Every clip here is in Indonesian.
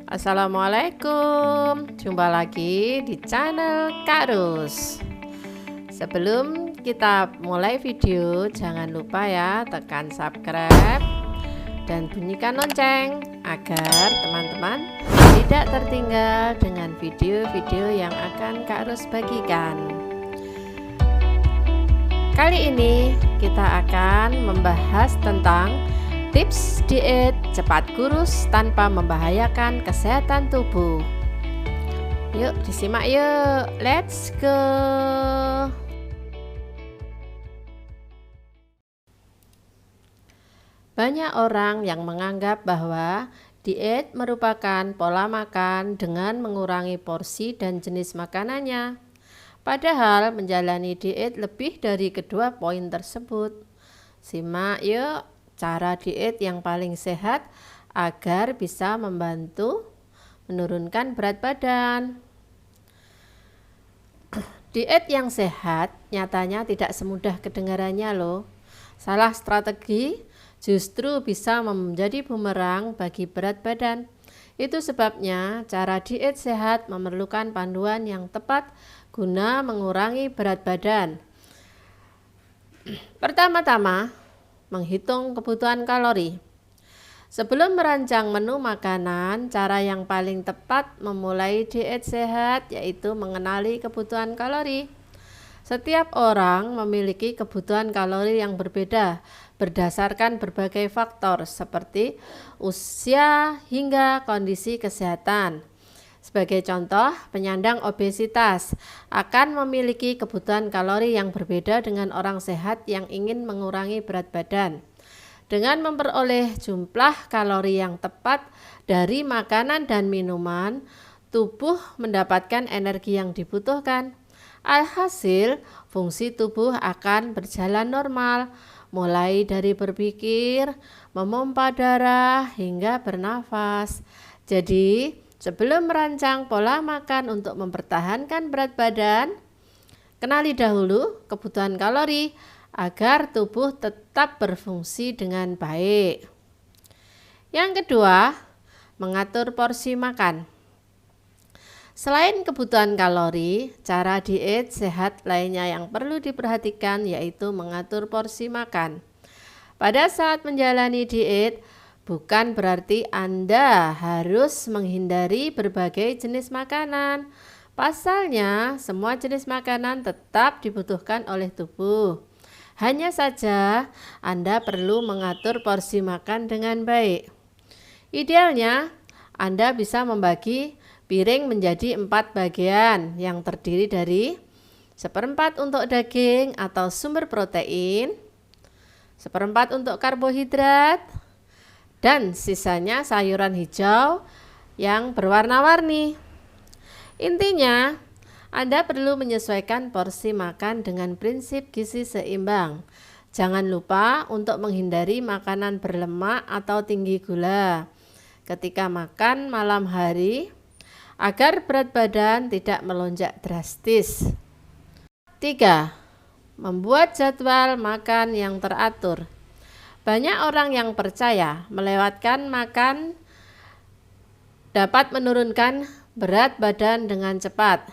Assalamualaikum, jumpa lagi di channel Kak Ros. Sebelum kita mulai video, jangan lupa ya tekan subscribe dan bunyikan lonceng agar teman-teman tidak tertinggal dengan video-video yang akan Kak Ros bagikan. Kali ini kita akan membahas tentang tips diet cepat kurus tanpa membahayakan kesehatan tubuh. Yuk disimak yuk, let's go. Banyak orang yang menganggap bahwa diet merupakan pola makan dengan mengurangi porsi dan jenis makanannya. Padahal menjalani diet lebih dari kedua poin tersebut. Simak yuk cara diet yang paling sehat agar bisa membantu menurunkan berat badan. Diet yang sehat nyatanya tidak semudah kedengarannya loh. Salah strategi justru bisa menjadi bumerang bagi berat badan. Itu sebabnya cara diet sehat memerlukan panduan yang tepat guna mengurangi berat badan. Pertama-tama, menghitung kebutuhan kalori. Sebelum merancang menu makanan, cara yang paling tepat memulai diet sehat yaitu mengenali kebutuhan kalori. Setiap orang memiliki kebutuhan kalori yang berbeda berdasarkan berbagai faktor seperti usia hingga kondisi kesehatan. Sebagai contoh, penyandang obesitas akan memiliki kebutuhan kalori yang berbeda dengan orang sehat yang ingin mengurangi berat badan. Dengan memperoleh jumlah kalori yang tepat dari makanan dan minuman, tubuh mendapatkan energi yang dibutuhkan. Alhasil, fungsi tubuh akan berjalan normal, mulai dari berpikir, memompa darah, hingga bernafas. Jadi, sebelum merancang pola makan untuk mempertahankan berat badan, kenali dahulu kebutuhan kalori agar tubuh tetap berfungsi dengan baik. Yang kedua, mengatur porsi makan. Selain kebutuhan kalori, cara diet sehat lainnya yang perlu diperhatikan yaitu mengatur porsi makan. Pada saat menjalani diet, bukan berarti Anda harus menghindari berbagai jenis makanan. Pasalnya, semua jenis makanan tetap dibutuhkan oleh tubuh. Hanya saja, Anda perlu mengatur porsi makan dengan baik. Idealnya, Anda bisa membagi piring menjadi 4 bagian yang terdiri dari 1/4 untuk daging atau sumber protein, 1/4 untuk karbohidrat, dan sisanya sayuran hijau yang berwarna-warni. Intinya, Anda perlu menyesuaikan porsi makan dengan prinsip gizi seimbang. Jangan lupa untuk menghindari makanan berlemak atau tinggi gula ketika makan malam hari agar berat badan tidak melonjak drastis. 3. Membuat jadwal makan yang teratur. Banyak orang yang percaya melewatkan makan dapat menurunkan berat badan dengan cepat.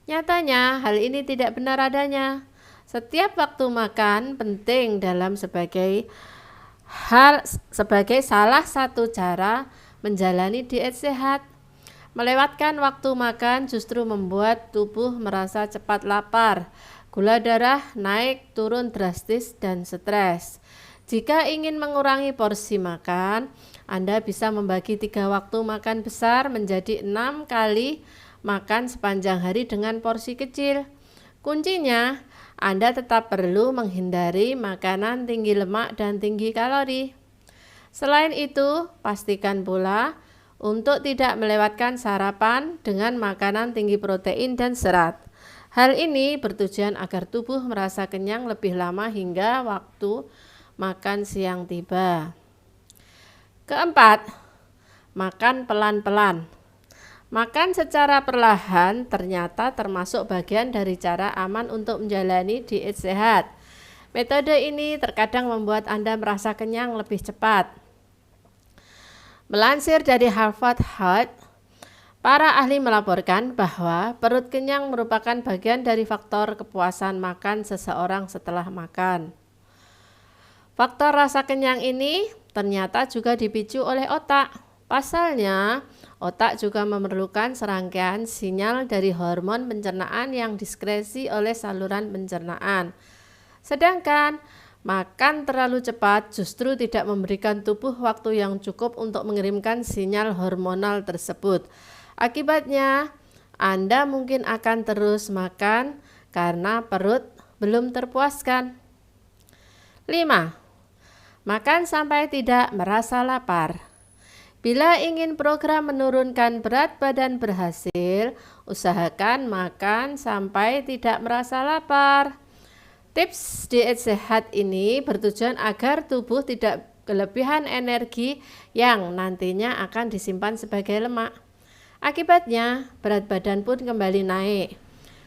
Nyatanya hal ini tidak benar adanya. Setiap waktu makan penting sebagai salah satu cara menjalani diet sehat. Melewatkan waktu makan justru membuat tubuh merasa cepat lapar, gula darah naik turun drastis, dan stres. Jika ingin mengurangi porsi makan, Anda bisa membagi 3 waktu makan besar menjadi 6 kali makan sepanjang hari dengan porsi kecil. Kuncinya, Anda tetap perlu menghindari makanan tinggi lemak dan tinggi kalori. Selain itu, pastikan pula untuk tidak melewatkan sarapan dengan makanan tinggi protein dan serat. Hal ini bertujuan agar tubuh merasa kenyang lebih lama hingga waktu makan siang tiba. Keempat, makan pelan-pelan. Makan secara perlahan ternyata termasuk bagian dari cara aman untuk menjalani diet sehat. Metode ini terkadang membuat Anda merasa kenyang lebih cepat. Melansir dari Harvard Health, Para ahli melaporkan bahwa perut kenyang merupakan bagian dari faktor kepuasan makan seseorang setelah makan. Faktor rasa kenyang ini ternyata juga dipicu oleh otak. Pasalnya, otak juga memerlukan serangkaian sinyal dari hormon pencernaan yang diskresi oleh saluran pencernaan. Sedangkan makan terlalu cepat justru tidak memberikan tubuh waktu yang cukup untuk mengirimkan sinyal hormonal tersebut. Akibatnya, Anda mungkin akan terus makan karena perut belum terpuaskan. 5. Makan sampai tidak merasa lapar. Bila ingin program menurunkan berat badan berhasil, usahakan makan sampai tidak merasa lapar. Tips diet sehat ini bertujuan agar tubuh tidak kelebihan energi yang nantinya akan disimpan sebagai lemak. Akibatnya, berat badan pun kembali naik.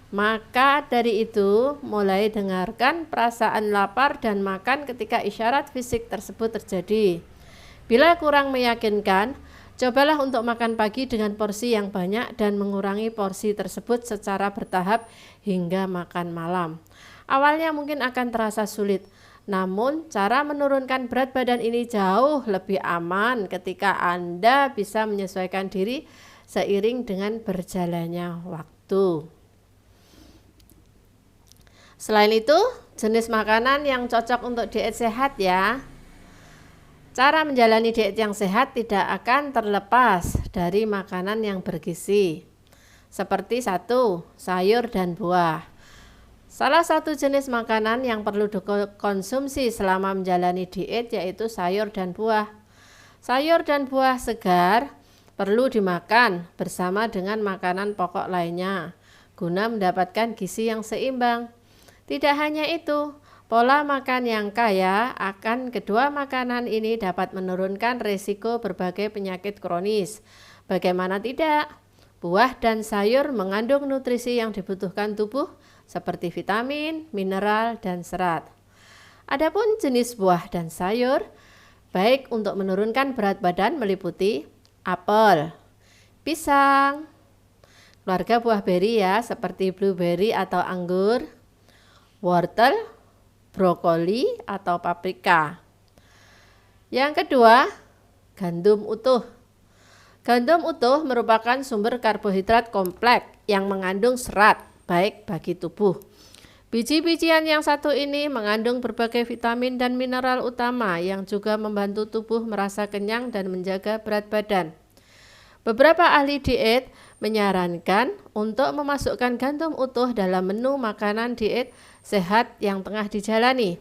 Maka dari itu, mulai dengarkan perasaan lapar dan makan ketika isyarat fisik tersebut terjadi. Bila kurang meyakinkan, cobalah untuk makan pagi dengan porsi yang banyak dan mengurangi porsi tersebut secara bertahap hingga makan malam. Awalnya mungkin akan terasa sulit, namun cara menurunkan berat badan ini jauh lebih aman ketika Anda bisa menyesuaikan diri seiring dengan berjalannya waktu. Selain itu, jenis makanan yang cocok untuk diet sehat ya. Cara menjalani diet yang sehat tidak akan terlepas dari makanan yang bergizi. Seperti 1. Sayur dan buah. Salah satu jenis makanan yang perlu dikonsumsi selama menjalani diet yaitu sayur dan buah. Sayur dan buah segar perlu dimakan bersama dengan makanan pokok lainnya guna mendapatkan gizi yang seimbang. Tidak hanya itu, pola makan yang kaya akan kedua makanan ini dapat menurunkan risiko berbagai penyakit kronis. Bagaimana tidak? Buah dan sayur mengandung nutrisi yang dibutuhkan tubuh seperti vitamin, mineral, dan serat. Adapun jenis buah dan sayur baik untuk menurunkan berat badan meliputi apel, pisang, keluarga buah beri ya seperti blueberry atau anggur, wortel, brokoli atau paprika. Yang kedua, gandum utuh. Gandum utuh merupakan sumber karbohidrat kompleks yang mengandung serat baik bagi tubuh. Biji-bijian yang satu ini mengandung berbagai vitamin dan mineral utama yang juga membantu tubuh merasa kenyang dan menjaga berat badan. Beberapa ahli diet menyarankan untuk memasukkan gandum utuh dalam menu makanan diet sehat yang tengah dijalani.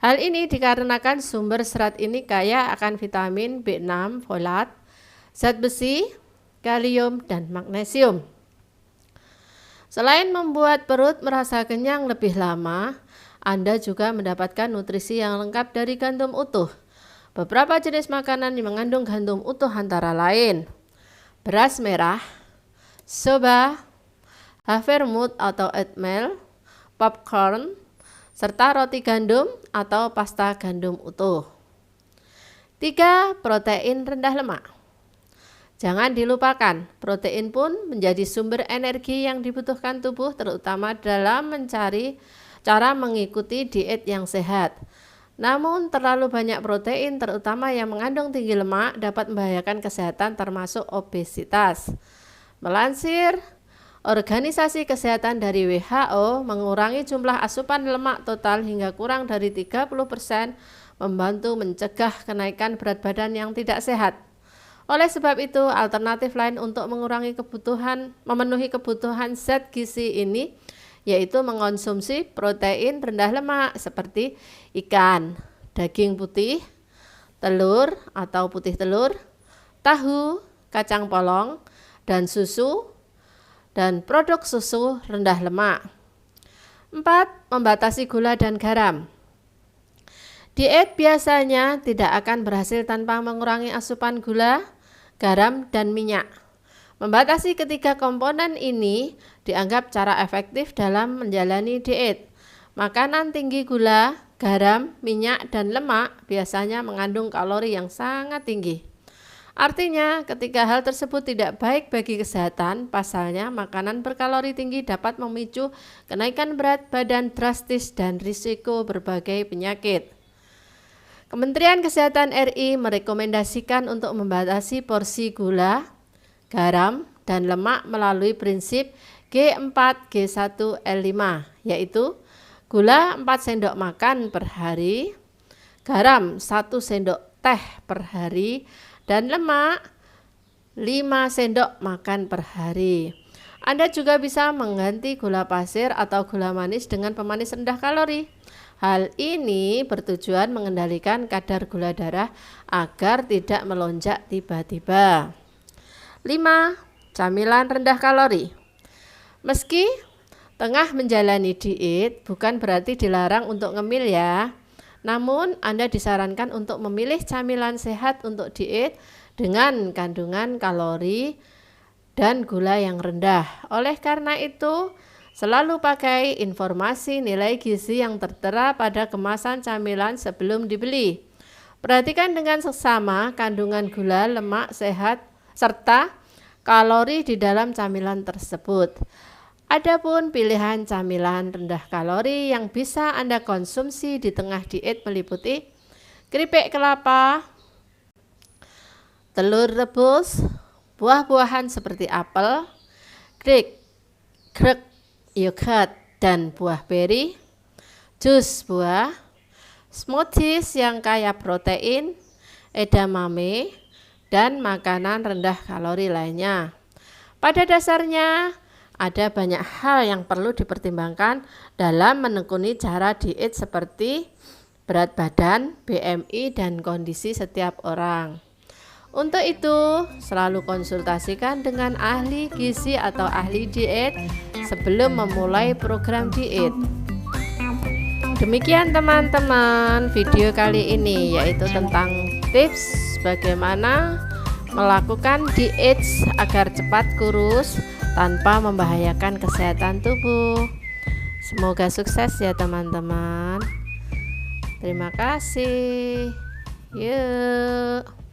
Hal ini dikarenakan sumber serat ini kaya akan vitamin B6, folat, zat besi, kalium, dan magnesium. Selain membuat perut merasa kenyang lebih lama, Anda juga mendapatkan nutrisi yang lengkap dari gandum utuh. Beberapa jenis makanan yang mengandung gandum utuh antara lain beras merah, soba, havermut atau oatmeal, popcorn, serta roti gandum atau pasta gandum utuh. 3. Protein rendah lemak. Jangan dilupakan, protein pun menjadi sumber energi yang dibutuhkan tubuh terutama dalam mencari cara mengikuti diet yang sehat. Namun terlalu banyak protein terutama yang mengandung tinggi lemak dapat membahayakan kesehatan termasuk obesitas. Melansir Organisasi Kesehatan dari WHO, mengurangi jumlah asupan lemak total hingga kurang dari 30% membantu mencegah kenaikan berat badan yang tidak sehat. Oleh sebab itu, alternatif lain untuk memenuhi kebutuhan zat gizi ini yaitu mengonsumsi protein rendah lemak seperti ikan, daging putih, telur atau putih telur, tahu, kacang polong, dan susu, dan produk susu rendah lemak. 4. Membatasi gula dan garam. Diet biasanya tidak akan berhasil tanpa mengurangi asupan gula, garam, dan minyak. Membatasi ketiga komponen ini dianggap cara efektif dalam menjalani diet. Makanan tinggi gula, garam, minyak, dan lemak biasanya mengandung kalori yang sangat tinggi. Artinya, ketika hal tersebut tidak baik bagi kesehatan, pasalnya makanan berkalori tinggi dapat memicu kenaikan berat badan drastis dan risiko berbagai penyakit. Kementerian Kesehatan RI merekomendasikan untuk membatasi porsi gula, garam, dan lemak melalui prinsip G4 G1 L5, yaitu gula 4 sendok makan per hari, garam 1 sendok teh per hari, dan lemak 5 sendok makan per hari. Anda juga bisa mengganti gula pasir atau gula manis dengan pemanis rendah kalori. Hal ini bertujuan mengendalikan kadar gula darah agar tidak melonjak tiba-tiba. 5. Camilan rendah kalori. Meski tengah menjalani diet, bukan berarti dilarang untuk ngemil ya. Namun, Anda disarankan untuk memilih camilan sehat untuk diet dengan kandungan kalori dan gula yang rendah. Oleh karena itu, selalu pakai informasi nilai gizi yang tertera pada kemasan camilan sebelum dibeli. Perhatikan dengan seksama kandungan gula, lemak sehat, serta kalori di dalam camilan tersebut. Adapun pilihan camilan rendah kalori yang bisa Anda konsumsi di tengah diet meliputi keripik kelapa, telur rebus, buah-buahan seperti apel, grek, yogurt, dan buah beri, jus buah, smoothies yang kaya protein, edamame, dan makanan rendah kalori lainnya. Pada dasarnya, ada banyak hal yang perlu dipertimbangkan dalam menekuni cara diet seperti berat badan, BMI, dan kondisi setiap orang. Untuk itu, selalu konsultasikan dengan ahli gizi atau ahli diet sebelum memulai program diet. Demikian teman-teman video kali ini, yaitu tentang tips bagaimana melakukan diet agar cepat kurus tanpa membahayakan kesehatan tubuh. Semoga sukses ya teman-teman. Terima kasih. Yuk.